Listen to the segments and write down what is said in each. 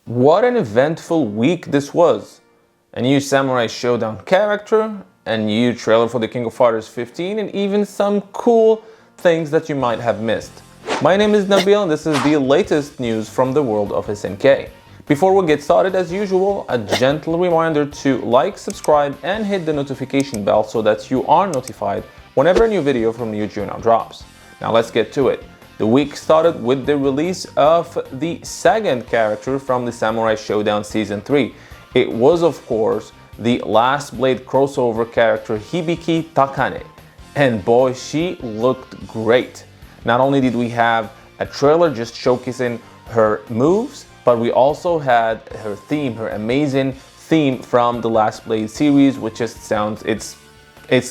What an eventful week this was. A new Samurai Showdown character, a new trailer for the King of Fighters 15, and even some cool things that you might have missed. My name is Nabil and this is the latest news from the world of SNK. Before we get started, as usual, a gentle reminder to like, subscribe, and hit the notification bell so that you are notified whenever a new video from New Juno drops. Now let's get to it. The week started with the release of the second character from the Samurai Showdown Season 3. It was, of course, the Last Blade crossover character Hibiki Takane. And boy, she looked great. Not only did we have a trailer just showcasing her moves, but we also had her theme, her amazing theme from the Last Blade series, which just sounds, it's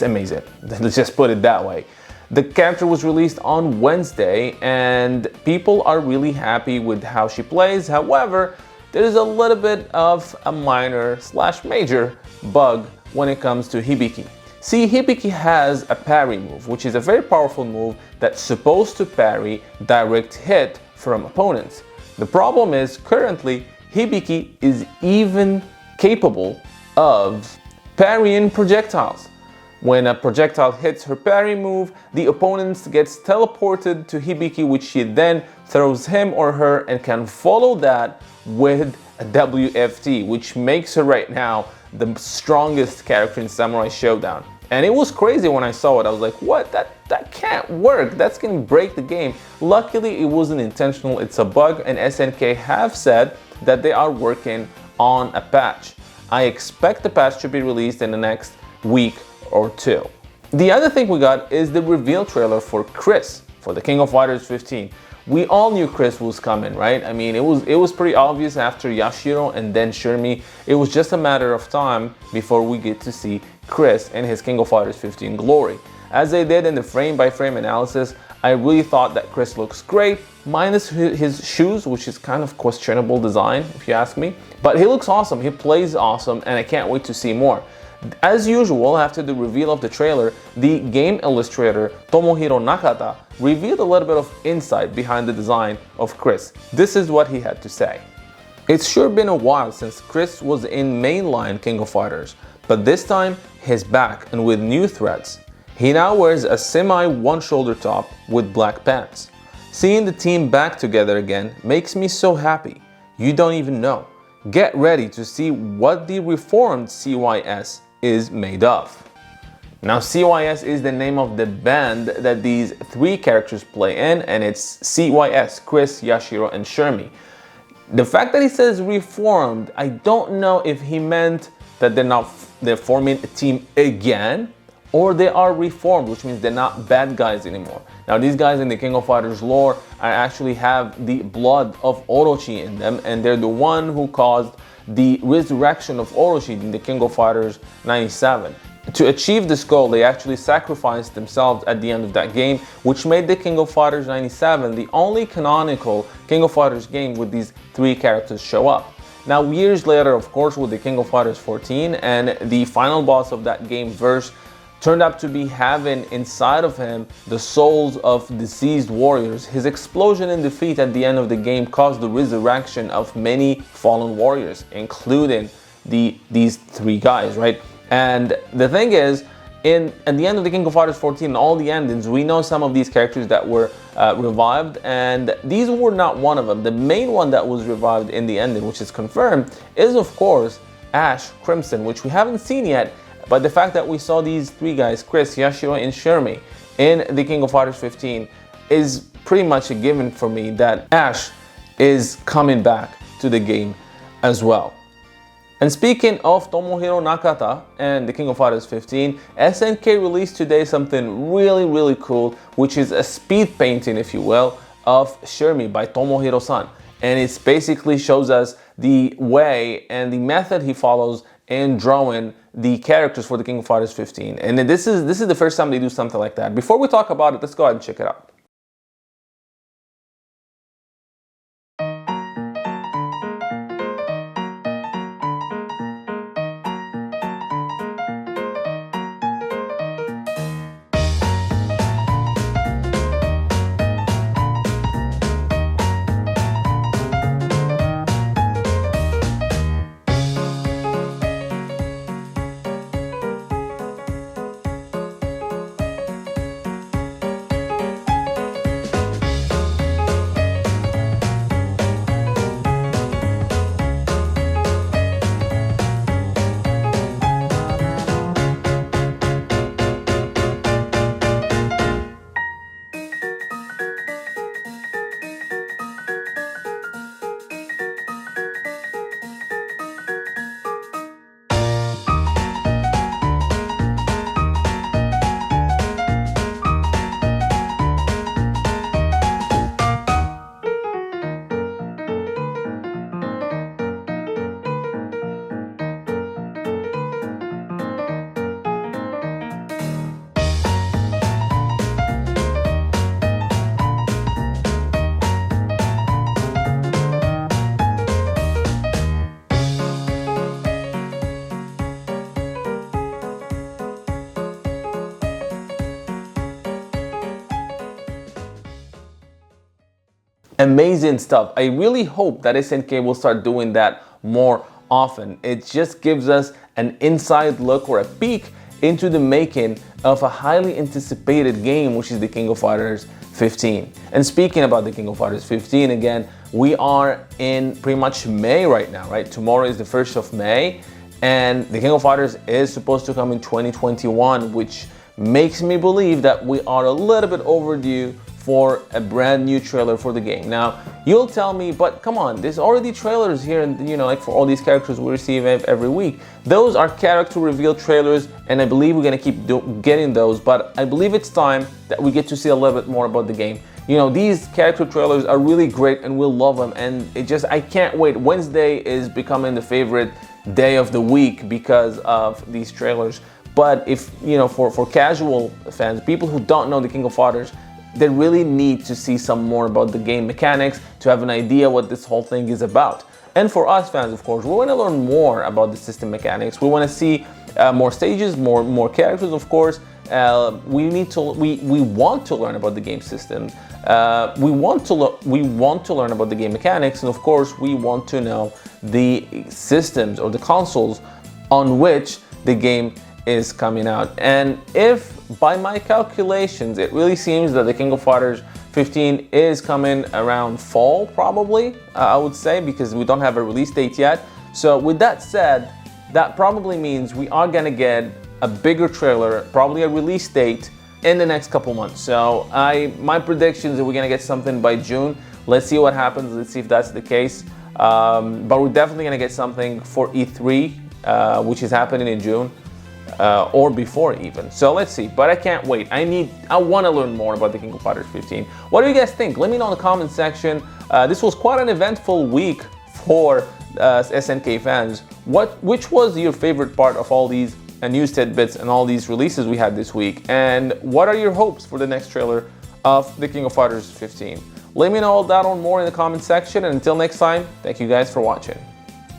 amazing. Let's just put it that way. The character was released on Wednesday and people are really happy with how she plays. However, there is a little bit of a minor / major bug when it comes to Hibiki. See, Hibiki has a parry move, which is a very powerful move that's supposed to parry direct hit from opponents. The problem is currently Hibiki is even capable of parrying projectiles. When a projectile hits her parry move, the opponent gets teleported to Hibiki, which she then throws him or her and can follow that with a WFT, which makes her right now the strongest character in Samurai Showdown. And it was crazy when I saw it. I was like, what? That can't work. That's gonna break the game. Luckily, it wasn't intentional. It's a bug, and SNK have said that they are working on a patch. I expect the patch to be released in the next week or two. The other thing we got is the reveal trailer for Chris for the King of Fighters 15. We all knew Chris was coming, right? I mean, it was pretty obvious after Yashiro and then Shermie. It was just a matter of time before we get to see Chris in his King of Fighters 15 glory. As they did in the frame-by-frame analysis, I really thought that Chris looks great, minus his shoes, which is kind of questionable design, if you ask me. But he looks awesome, he plays awesome, and I can't wait to see more. As usual, after the reveal of the trailer, the game illustrator Tomohiro Nakata revealed a little bit of insight behind the design of Chris. This is what he had to say. It's sure been a while since Chris was in mainline King of Fighters, but this time he's back and with new threads. He now wears a semi one-shoulder top with black pants. Seeing the team back together again makes me so happy. You don't even know. Get ready to see what the reformed CYS is made of. Now, CYS is the name of the band that these three characters play in, and it's CYS, Chris, Yashiro, and Shermie. The fact that he says reformed, I don't know if he meant that they're forming a team again, or they are reformed, which means they're not bad guys anymore. Now, these guys in the King of Fighters lore actually have the blood of Orochi in them, and they're the one who caused the resurrection of Orochi in the King of Fighters 97. To achieve this goal, they actually sacrificed themselves at the end of that game, which made the King of Fighters 97 the only canonical King of Fighters game with these three characters show up. Now, years later, of course, with the King of Fighters 14, and the final boss of that game, Verse, turned out to be having inside of him the souls of deceased warriors. His explosion and defeat at the end of the game caused the resurrection of many fallen warriors, including these three guys, right? And the thing is, at the end of the King of Fighters 14, all the endings, we know some of these characters that were revived, and these were not one of them. The main one that was revived in the ending, which is confirmed, is of course Ash Crimson, which we haven't seen yet. But the fact that we saw these three guys, Chris, Yashiro, and Shermie, in the King of Fighters 15 is pretty much a given for me that Ash is coming back to the game as well. And speaking of Tomohiro Nakata and the King of Fighters 15, SNK released today something really cool, which is a speed painting, if you will, of Shermie by Tomohiro-san. And it basically shows us the way and the method he follows in drawing the characters for the King of Fighters 15. And this is the first time they do something like that. Before we talk about it, let's go ahead and check it out. amazing stuff. I really hope that SNK will start doing that more often. It just gives us an inside look or a peek into the making of a highly anticipated game, which is the King of Fighters 15. And speaking about the King of Fighters 15, again, we are in pretty much May right now, right? Tomorrow is the 1st of May, and the King of Fighters is supposed to come in 2021, which makes me believe that we are a little bit overdue for a brand new trailer for the game. Now, you'll tell me, but come on, there's already trailers here, and like for all these characters we receive every week. Those are character reveal trailers, and I believe we're gonna keep getting those, but I believe it's time that we get to see a little bit more about the game. These character trailers are really great, and we'll love them, and I can't wait. Wednesday is becoming the favorite day of the week because of these trailers. But if, for casual fans, people who don't know the King of Fighters, they really need to see some more about the game mechanics to have an idea what this whole thing is about. And for us fans, of course, we want to learn more about the system mechanics. We want to see more stages, more characters, of course. We want to learn about the game systems. We want to learn about the game mechanics, and of course, we want to know the systems or the consoles on which the game is coming out. And if by my calculations it really seems that the King of Fighters 15 is coming around fall, probably, I would say, because we don't have a release date yet. So with that said, that probably means we are gonna get a bigger trailer, probably a release date in the next couple months. So my prediction is that we're gonna get something by June. Let's see what happens. Let's see if that's the case. But we're definitely gonna get something for E3, which is happening in June. Or before even. So let's see, but I can't wait. I want to learn more about the King of Fighters 15. What do you guys think? Let me know in the comment section. This was quite an eventful week for SNK fans. Which was your favorite part of all these news tidbits and all these releases we had this week? And what are your hopes for the next trailer of the King of Fighters 15? Let me know all that and more in the comment section, and until next time, thank you guys for watching.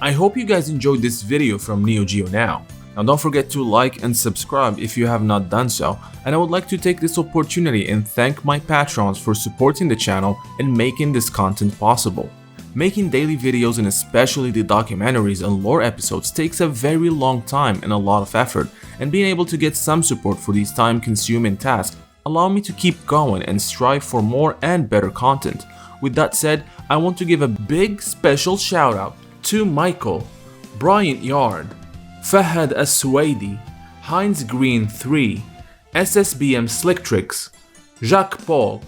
I hope you guys enjoyed this video from Neo Geo Now. Now don't forget to like and subscribe if you have not done so, and I would like to take this opportunity and thank my patrons for supporting the channel and making this content possible. Making daily videos and especially the documentaries and lore episodes takes a very long time and a lot of effort, and being able to get some support for these time-consuming tasks allow me to keep going and strive for more and better content. With that said, I want to give a big special shout out to Michael, Bryant Yard, Fahad As-Suwaidi, Heinz Green 3, SSBM Slick Tricks, Jacques Paul,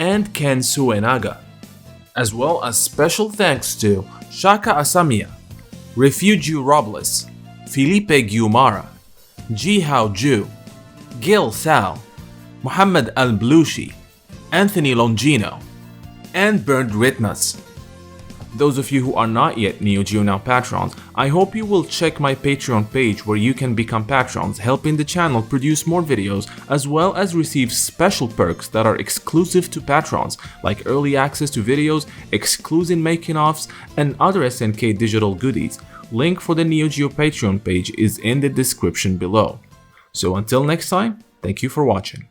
and Ken Suenaga. As well as special thanks to Shaka Asamiya, Refugee Robles, Felipe Guimara, Jihao Ju, Gil Sal, Muhammad Al-Blushi, Anthony Longino, and Bernd Ritmas. Those of you who are not yet Neo Geo Now patrons, I hope you will check my Patreon page where you can become patrons, helping the channel produce more videos, as well as receive special perks that are exclusive to patrons, like early access to videos, exclusive making-offs, and other SNK digital goodies. Link for the Neo Geo Patreon page is in the description below. So until next time, thank you for watching.